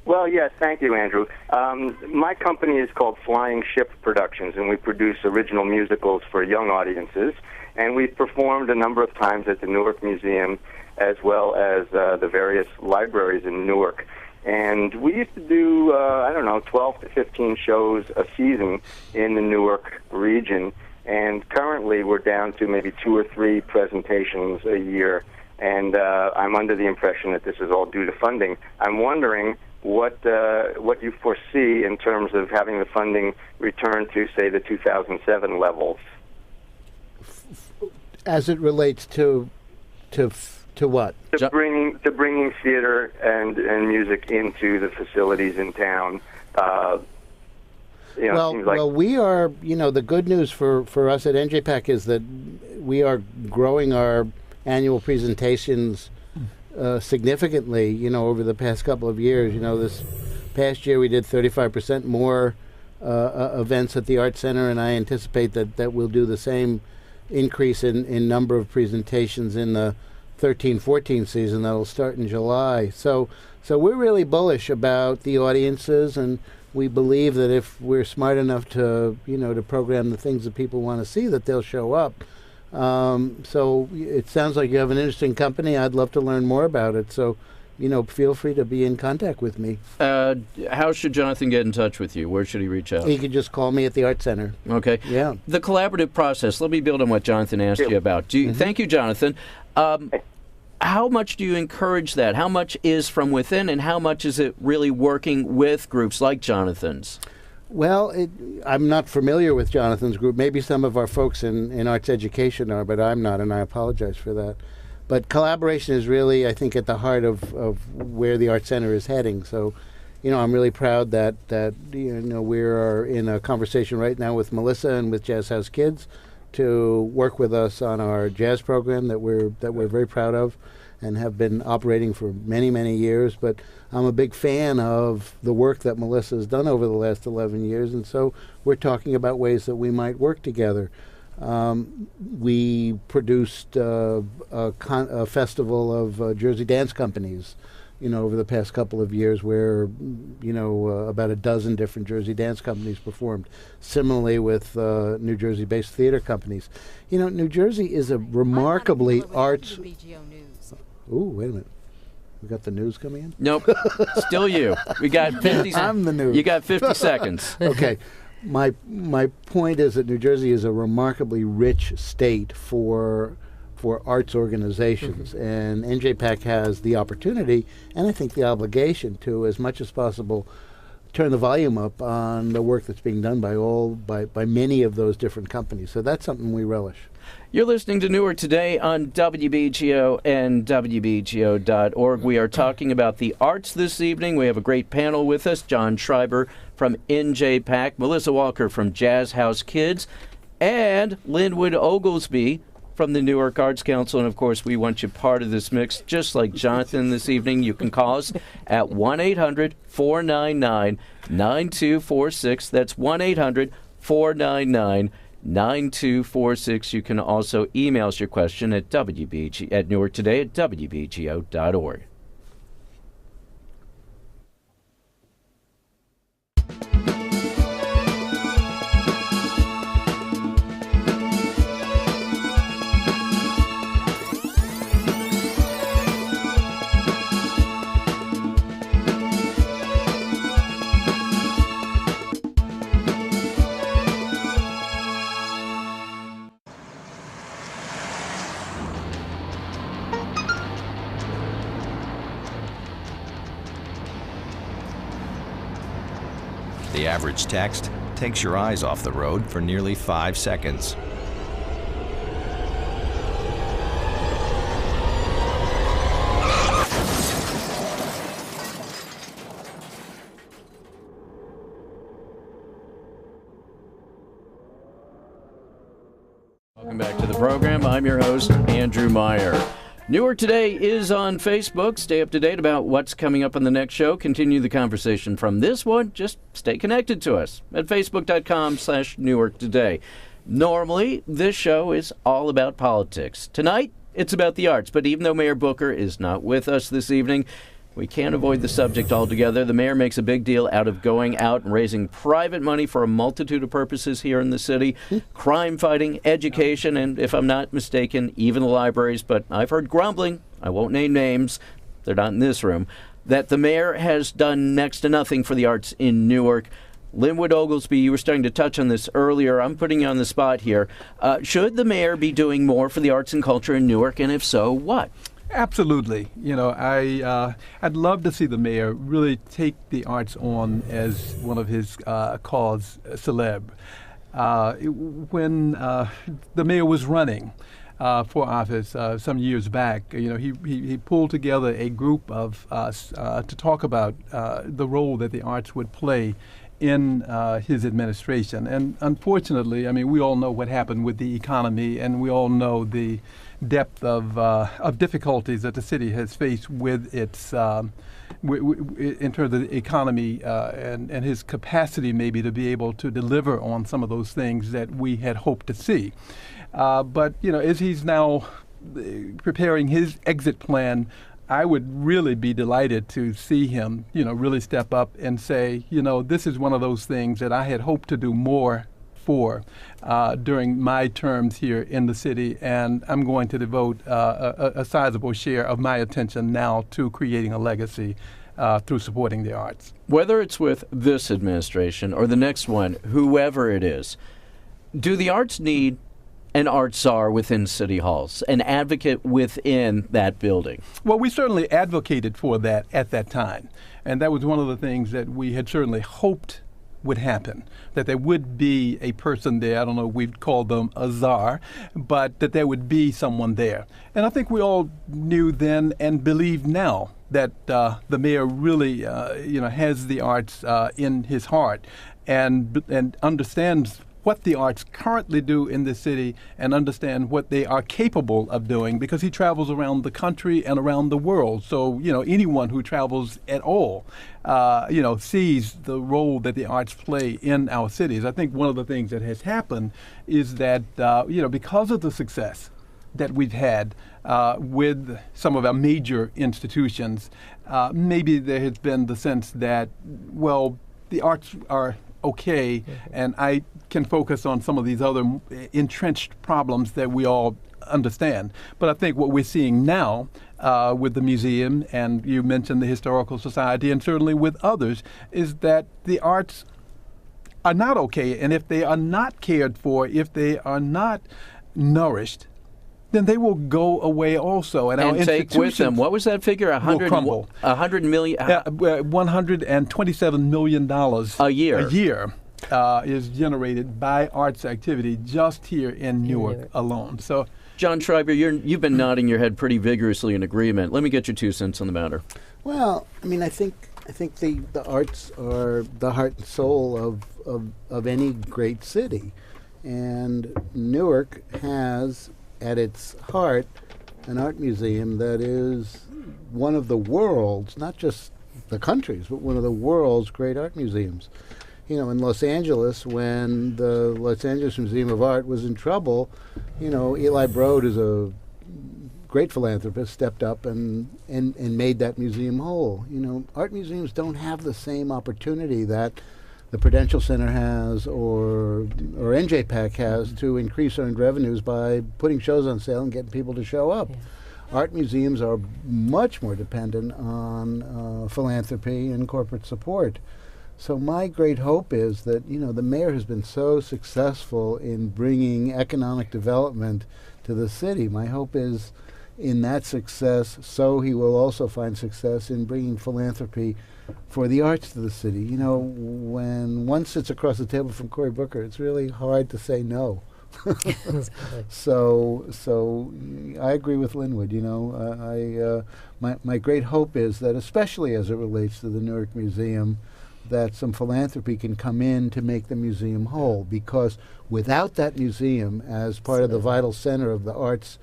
Well, yes, thank you, Andrew. My company is called Flying Ship Productions, and we produce original musicals for young audiences. And we've performed a number of times at the Newark Museum as well as the various libraries in Newark. And we used to do, 12 to 15 shows a season in the Newark region. And currently we're down to maybe 2 or 3 presentations a year. And I'm under the impression that this is all due to funding. I'm wondering what you foresee in terms of having the funding return to, say, the 2007 levels. As it relates to what? To bringing theater and music into the facilities in town. We are, the good news for us at NJPAC is that we are growing our annual presentations significantly, over the past couple of years. This past year we did 35% more events at the Art Center, and I anticipate that we'll do the same increase in number of presentations in the 13-14 season that'll start in July. So we're really bullish about the audiences, and we believe that if we're smart enough to program the things that people want to see, that they'll show up. So it sounds like you have an interesting company. I'd love to learn more about it. So, feel free to be in contact with me. How should Jonathan get in touch with you? Where should he reach out? He could just call me at the Art Center. Okay. Yeah. The collaborative process. Let me build on what Jonathan asked you about. Thank you, Jonathan. How much do you encourage that? How much is from within, and how much is it really working with groups like Jonathan's? Well, I'm not familiar with Jonathan's group. Maybe some of our folks in arts education are, but I'm not, and I apologize for that. But collaboration is really, I think, at the heart of where the Art Center is heading. So, I'm really proud that we're in a conversation right now with Melissa and with Jazz House Kids to work with us on our jazz program that we're very proud of and have been operating for many, many years. But I'm a big fan of the work that Melissa has done over the last 11 years, and so we're talking about ways that we might work together. We produced a festival of Jersey dance companies, over the past couple of years, where, about a dozen different Jersey dance companies performed. Similarly with New Jersey-based theater companies. New Jersey is a remarkably arts... Ooh, wait a minute. We got the news coming in? Nope. Still you. We got 50 I'm the news. You got 50 seconds. Okay. My point is that New Jersey is a remarkably rich state for arts organizations, and NJPAC has the opportunity and I think the obligation to, as much as possible, turn the volume up on the work that's being done by many of those different companies. So that's something we relish. You're listening to Newark Today on WBGO and WBGO.org. We are talking about the arts this evening. We have a great panel with us. John Schreiber from NJPAC, Melissa Walker from Jazz House Kids, and Linwood Oglesby from the Newark Arts Council. And, of course, we want you part of this mix, just like Jonathan this evening. You can call us at 1-800-499-9246. That's 1-800-499-9246. 9246. You can also email us your question at newarktoday@wbgo.org. The average text takes your eyes off the road for nearly 5 seconds. Welcome back to the program. I'm your host, Andrew Meyer. Newark Today is on Facebook. Stay up to date about what's coming up on the next show. Continue the conversation from this one. Just stay connected to us at facebook.com/Newark Today. Normally, this show is all about politics. Tonight, it's about the arts. But even though Mayor Booker is not with us this evening, we can't avoid the subject altogether. The mayor makes a big deal out of going out and raising private money for a multitude of purposes here in the city. Crime fighting, education, and if I'm not mistaken, even the libraries. But I've heard grumbling, I won't name names, they're not in this room, that the mayor has done next to nothing for the arts in Newark. Linwood Oglesby, you were starting to touch on this earlier. I'm putting you on the spot here. Should the mayor be doing more for the arts and culture in Newark, and if so, what? Absolutely. You know, I'd love to see the mayor really take the arts on as one of his cause célèbre. When the mayor was running for office some years back, you know, he pulled together a group of us to talk about the role that the arts would play in his administration. And unfortunately, I mean, we all know what happened with the economy, and we all know the depth of difficulties that the city has faced with its in terms of the economy and his capacity maybe to be able to deliver on some of those things that we had hoped to see. But you know, as he's now preparing his exit plan, I would really be delighted to see him, you know, really step up and say, you know, this is one of those things that I had hoped to do more for during my terms here in the city, and I'm going to devote a sizable share of my attention now to creating a legacy through supporting the arts. Whether it's with this administration or the next one, whoever it is, do the arts need an art czar within city halls, an advocate within that building? Well, we certainly advocated for that at that time, and that was one of the things that we had certainly hoped would happen, that there would be a person there. I don't know if we'd call them a czar, but that there would be someone there. And I think we all knew then and believe now that the mayor really you know, has the arts in his heart and understands what the arts currently do in the city and understand what they are capable of doing, because he travels around the country and around the world. So, you know, anyone who travels at all, you know, sees the role that the arts play in our cities. I think one of the things that has happened is that, you know, because of the success that we've had with some of our major institutions, maybe there has been the sense that, well, the arts are okay, and I can focus on some of these other entrenched problems that we all understand. But I think what we're seeing now with the museum, and you mentioned the Historical Society, and certainly with others, is that the arts are not okay. And if they are not cared for, if they are not nourished, then they will go away also. And our take with them, what was that figure? 100 million? $127 million a year. Is generated by arts activity just here in Newark alone. So, John Schreiber, you've been nodding your head pretty vigorously in agreement. Let me get your 2 cents on the matter. Well, I mean, I think the arts are the heart and soul of any great city, and Newark has at its heart an art museum that is one of the world's, not just the country's, but one of the world's great art museums. in Los Angeles, when the Los Angeles Museum of Art was in trouble, Eli Broad is a great philanthropist, stepped up and made that museum whole. Art museums don't have the same opportunity that the Prudential Center has or NJPAC has to increase earned revenues by putting shows on sale and getting people to show up. Yeah. Art museums are much more dependent on philanthropy and corporate support. So my great hope is that, the mayor has been so successful in bringing economic development to the city. My hope is in that success, so he will also find success in bringing philanthropy for the arts to the city. When one sits across the table from Cory Booker, it's really hard to say no. So I agree with Linwood. My great hope is that, especially as it relates to the Newark Museum, that some philanthropy can come in to make the museum whole, because without that museum as part of the vital center of the arts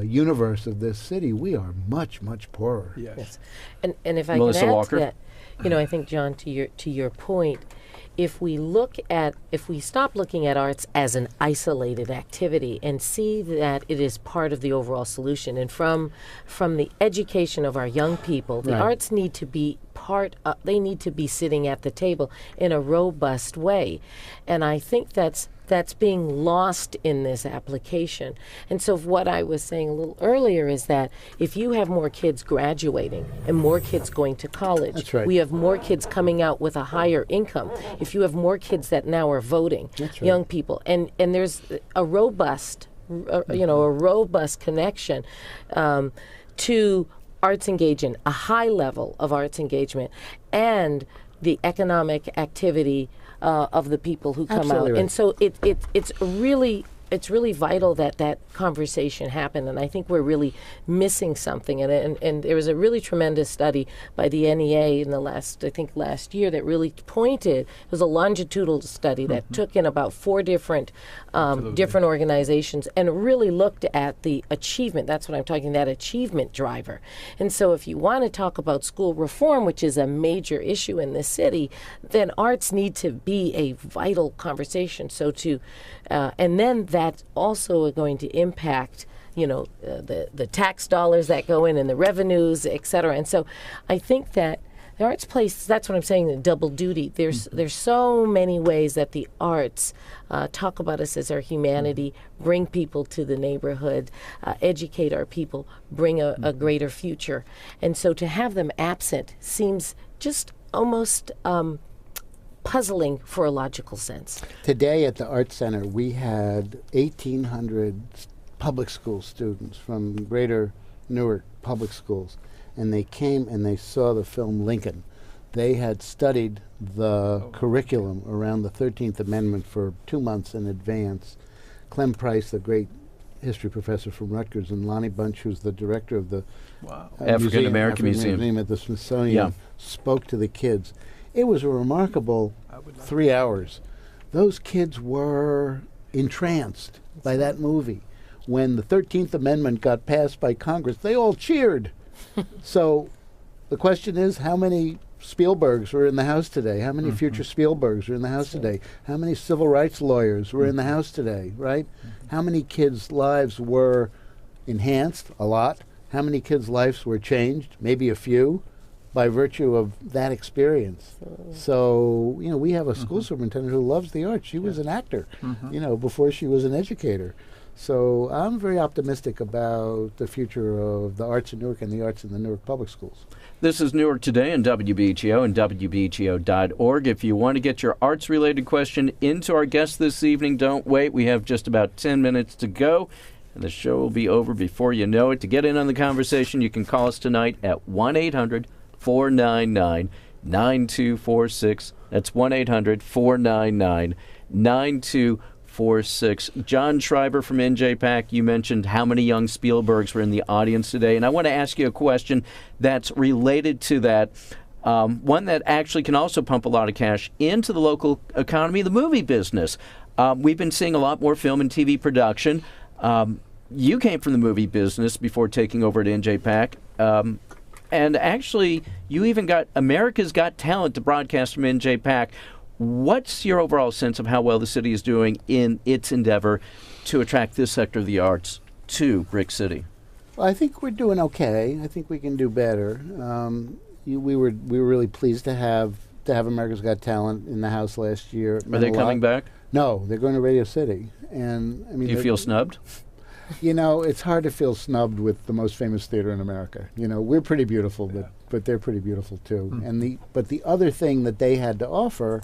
universe of this city, we are much, much poorer. Yes. And if I Melissa can add Walker. to that, I think, John, to your point, if we stop looking at arts as an isolated activity and see that it is part of the overall solution, and from the education of our young people, the arts need to be they need to be sitting at the table in a robust way. And I think that's being lost in this application. And so what I was saying a little earlier is that if you have more kids graduating and more kids going to college, we have more kids coming out with a higher income. If you have more kids that now are voting, young people, and there's a robust, a robust connection to arts engagement, a high level of arts engagement, and the economic activity of the people who come out. And so it's really vital that conversation happen, and I think we're really missing something. And there was a really tremendous study by the NEA in the last year that really pointed. It was a longitudinal study that took in about 4 different organizations and really looked at the achievement. That's what I'm talking, that achievement driver. And so if you want to talk about school reform, which is a major issue in this city, then arts need to be a vital conversation. So and then that's also going to impact, the tax dollars that go in and the revenues, et cetera. And so I think that the arts plays, that's what I'm saying, the double duty. There's so many ways that the arts talk about us as our humanity, bring people to the neighborhood, educate our people, bring a greater future. And so to have them absent seems just almost puzzling for a logical sense. Today at the Art Center, we had 1,800 public school students from Greater Newark Public Schools, and they came and they saw the film Lincoln. They had studied the curriculum around the 13th Amendment for 2 months in advance. Clem Price, the great history professor from Rutgers, and Lonnie Bunch, who's the director of the African American Museum at the Smithsonian, spoke to the kids. It was a remarkable 3 hours. Those kids were entranced by that movie. When the 13th Amendment got passed by Congress, they all cheered. So the question is, how many Spielbergs were in the house today? How many future Spielbergs were in the house today? How many civil rights lawyers were in the house today, right? How many kids' lives were enhanced? A lot. How many kids' lives were changed? Maybe a few, by virtue of that experience. So, we have a school superintendent who loves the arts. She was an actor, before she was an educator. So I'm very optimistic about the future of the arts in Newark and the arts in the Newark Public Schools. This is Newark Today on WBGO and WBGO.org. If you want to get your arts-related question into our guest this evening, don't wait. We have just about 10 minutes to go, and the show will be over before you know it. To get in on the conversation, you can call us tonight at 1-800-499-9246. That's 1-800-499-9246. John Schreiber from NJPAC, you mentioned how many young Spielbergs were in the audience today, and I want to ask you a question that's related to that, one that actually can also pump a lot of cash into the local economy, the movie business. We've been seeing a lot more film and TV production. You came from the movie business before taking over at NJPAC, and actually You even got America's Got Talent to broadcast from NJPAC. What's your overall sense of how well the city is doing in its endeavor to attract this sector of the arts to Brick City? Well, I think we're doing okay. I think we can do better. We were really pleased to have America's Got Talent in the house last year. Are they coming back? No, they're going to Radio City. And I mean, do you feel snubbed? You know, it's hard to feel snubbed with the most famous theater in America. You know, we're pretty beautiful, but they're pretty beautiful too. And the other thing that they had to offer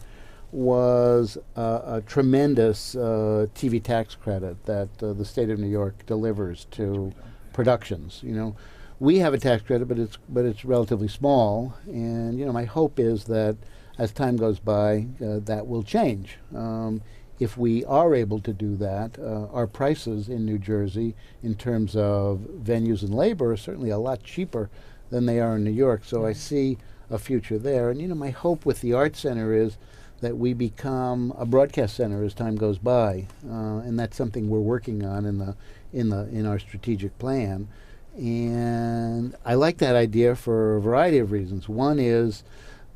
was a tremendous TV tax credit that the state of New York delivers to productions. You know, we have a tax credit, but it's relatively small. And you know, my hope is that as time goes by, that will change. If we are able to do that, our prices in New Jersey, in terms of venues and labor, are certainly a lot cheaper than they are in New York. So I see a future there. And you know, my hope with the Art Center is that we become a broadcast center as time goes by, and that's something we're working on in our strategic plan. And I like that idea for a variety of reasons. One is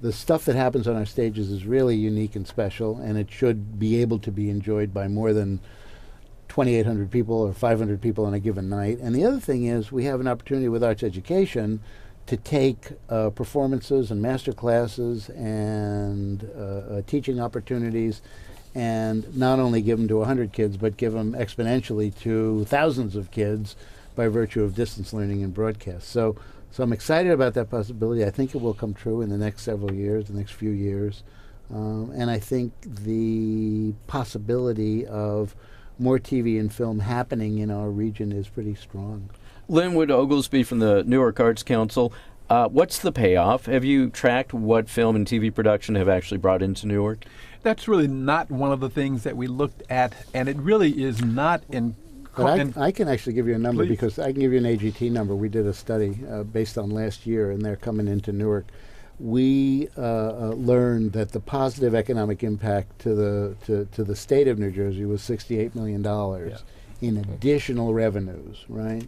the stuff that happens on our stages is really unique and special, and it should be able to be enjoyed by more than 2,800 people or 500 people on a given night. And the other thing is we have an opportunity with arts education to take performances and master classes and teaching opportunities and not only give them to 100 kids, but give them exponentially to thousands of kids by virtue of distance learning and broadcast. So I'm excited about that possibility. I think it will come true in the next several years, the next few years. And I think the possibility of more TV and film happening in our region is pretty strong. Linwood Oglesby from the Newark Arts Council. What's the payoff? Have you tracked what film and TV production have actually brought into Newark? That's really not one of the things that we looked at, and it really is not in. But I can actually give you a number, Please. because I can give you an AGT number. We did a study based on last year, and they're coming into Newark. We learned that the positive economic impact to the state of New Jersey was $68 million in additional revenues, right?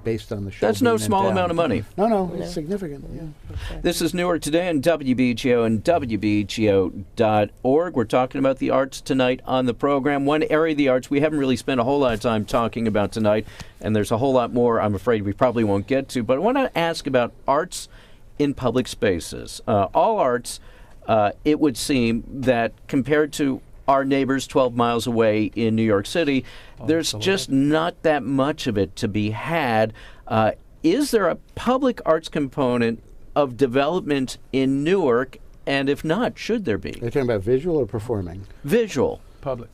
Based on the show. That's no small amount of money. No, it's significant. Yeah. This is Newark Today on WBGO and WBGO.org. We're talking about the arts tonight on the program. One area of the arts we haven't really spent a whole lot of time talking about tonight, and there's a whole lot more I'm afraid we probably won't get to, but I want to ask about arts in public spaces. All arts, it would seem that compared to our neighbors 12 miles away in New York City, there's just not that much of it to be had. Is there a public arts component of development in Newark? And if not, should there be? Are you talking about visual or performing? Visual. Public.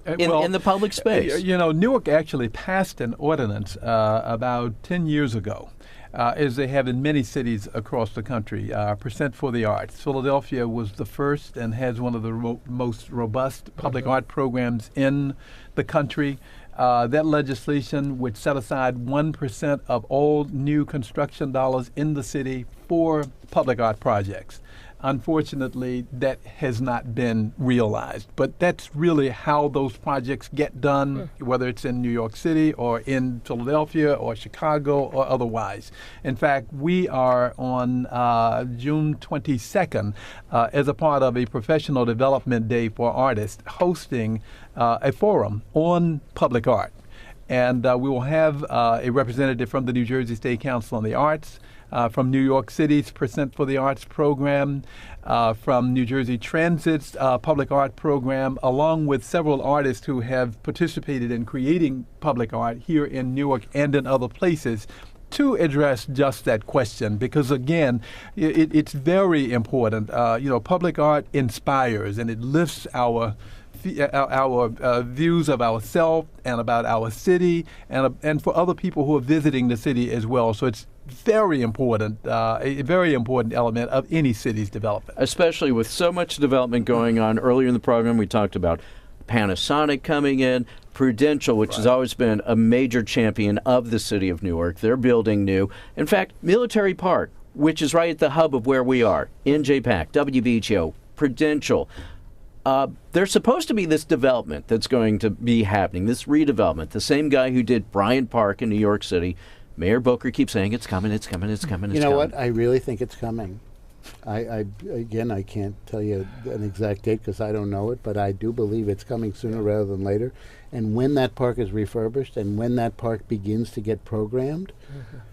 In the public space. You know, Newark actually passed an ordinance about 10 years ago, as they have in many cities across the country, Percent for the Arts. Philadelphia was the first and has one of the most robust public art programs in the country. That legislation would set aside 1% of all new construction dollars in the city for public art projects. Unfortunately, that has not been realized. But that's really how those projects get done, whether it's in New York City or in Philadelphia or Chicago or otherwise. In fact, we are on June 22nd, as a part of a professional development day for artists, hosting a forum on public art. And we will have a representative from the New Jersey State Council on the Arts, from New York City's Percent for the Arts program, from New Jersey Transit's public art program, along with several artists who have participated in creating public art here in Newark and in other places, to address just that question. Because again, it's very important. You know, public art inspires and it lifts our views of ourselves and about our city, and for other people who are visiting the city as well. So it's very important, a very important element of any city's development. Especially with so much development going on. Earlier in the program, we talked about Panasonic coming in, Prudential, which has always been a major champion of the city of Newark. They're building new. In fact, Military Park, which is right at the hub of where we are, NJPAC, WBGO, Prudential. There's supposed to be this development that's going to be happening, this redevelopment. The same guy who did Bryant Park in New York City Mayor Booker keeps saying it's coming, it's coming, it's coming, it's You know coming. what? I really think it's coming. Again, I can't tell you an exact date because I don't know it, but I do believe it's coming sooner rather than later. And when that park is refurbished and when that park begins to get programmed,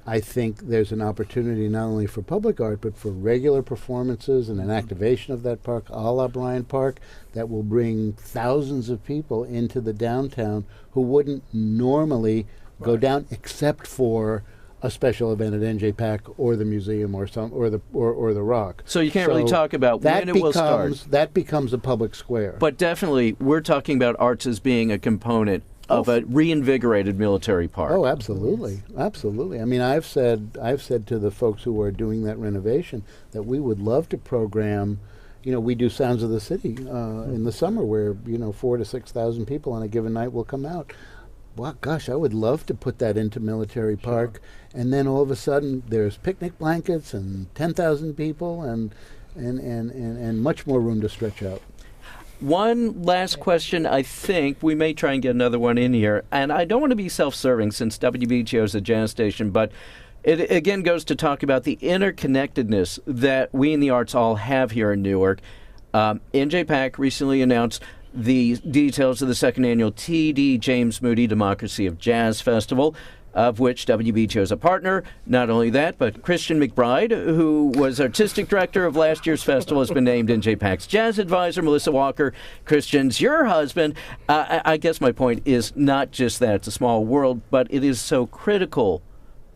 I think there's an opportunity not only for public art, but for regular performances and an activation of that park, a la Bryant Park, that will bring thousands of people into the downtown who wouldn't normally go down except for a special event at NJPAC or the museum or the Rock. So you can't really talk about when it will start. That becomes a public square. But definitely, we're talking about arts as being a component of a reinvigorated military park. Oh, absolutely, absolutely. I mean, I've said to the folks who are doing that renovation that we would love to program. You know, we do Sounds of the City in the summer, where 4,000 to 6,000 people on a given night will come out. Well, gosh, I would love to put that into Military Park, and then all of a sudden there's picnic blankets and 10,000 people and much more room to stretch out. One last question. I think we may try and get another one in here, and I don't want to be self-serving since WBGO is a jazz station, but it again goes to talk about the interconnectedness that we in the arts all have here in Newark. NJPAC recently announced the details of the second annual T.D. James Moody Democracy of Jazz Festival, of which WBGO is a partner. Not only that, but Christian McBride, who was artistic director of last year's festival, has been named NJPAC's jazz advisor. Melissa Walker, Christian's your husband. I guess my point is not just that it's a small world, but it is so critical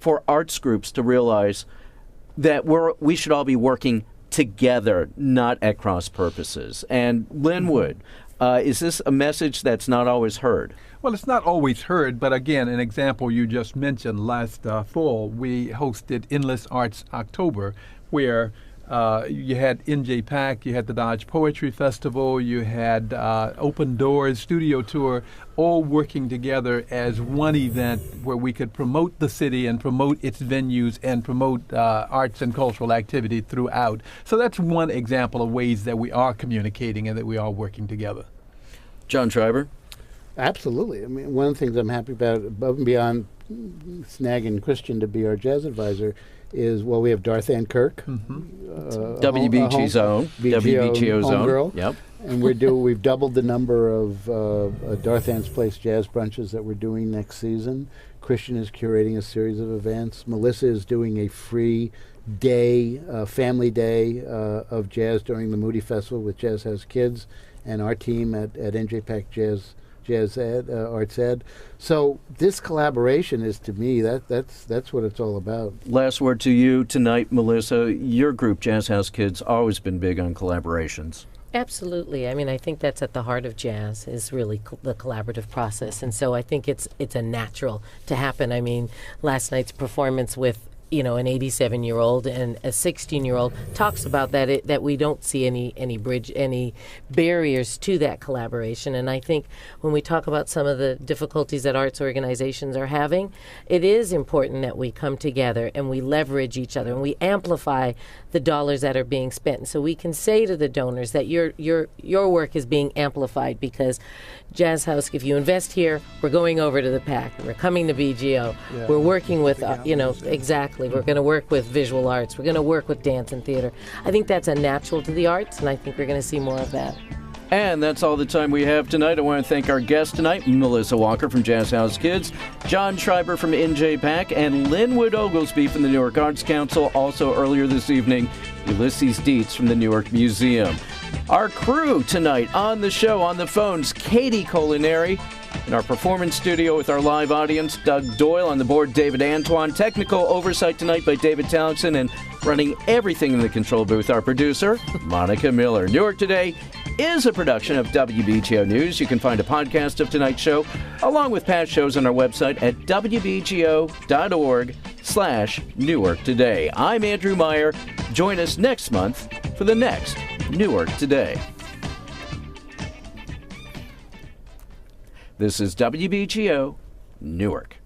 for arts groups to realize that we should all be working together, not at cross purposes. And Linwood, is this a message that's not always heard? Well, it's not always heard, but again, an example you just mentioned, last fall, we hosted Endless Arts October, where you had NJPAC, you had the Dodge Poetry Festival, you had Open Doors Studio Tour, all working together as one event where we could promote the city and promote its venues and promote arts and cultural activity throughout. So that's one example of ways that we are communicating and that we are working together. John Schreiber? Absolutely. I mean, one of the things I'm happy about, above and beyond snagging Christian to be our jazz advisor, is, well, we have Darth Ann Kirk, WBG's own, WBGO's own girl. Yep. And we've doubled the number of Darth Ann's Place jazz brunches that we're doing next season. Christian is curating a series of events. Melissa is doing a free day, family day of jazz during the Moody Festival with Jazz House Kids and our team at NJPAC Jazz Ed, Arts Ed. So this collaboration is, to me, that's what it's all about. Last word to you tonight, Melissa. Your group, Jazz House Kids, always been big on collaborations. Absolutely. I mean, I think that's at the heart of jazz, is really the collaborative process. And so I think it's a natural to happen. I mean, last night's performance with an 87-year-old and a 16-year-old talks about that we don't see any barriers to that collaboration. And I think when we talk about some of the difficulties that arts organizations are having, it is important that we come together and we leverage each other and we amplify the dollars that are being spent. And so we can say to the donors that your work is being amplified because Jazz House, if you invest here, we're going over to the PAC. We're coming to BGO. Yeah. We're working with, exactly. We're going to work with visual arts. We're going to work with dance and theater. I think that's a natural to the arts, and I think we're going to see more of that. And that's all the time we have tonight. I want to thank our guests tonight, Melissa Walker from Jazz House Kids, John Schreiber from NJPAC, and Linwood Oglesby from the Newark Arts Council. Also earlier this evening, Ulysses Dietz from the Newark Museum. Our crew tonight on the show, on the phones, Katie Culinary. In our performance studio with our live audience, Doug Doyle. On the board, David Antoine. Technical oversight tonight by David Townsend. And running everything in the control booth, our producer, Monica Miller. Newark Today is a production of WBGO News. You can find a podcast of tonight's show, along with past shows on our website at wbgo.org/Newark Today. I'm Andrew Meyer. Join us next month for the next Newark Today. This is WBGO Newark.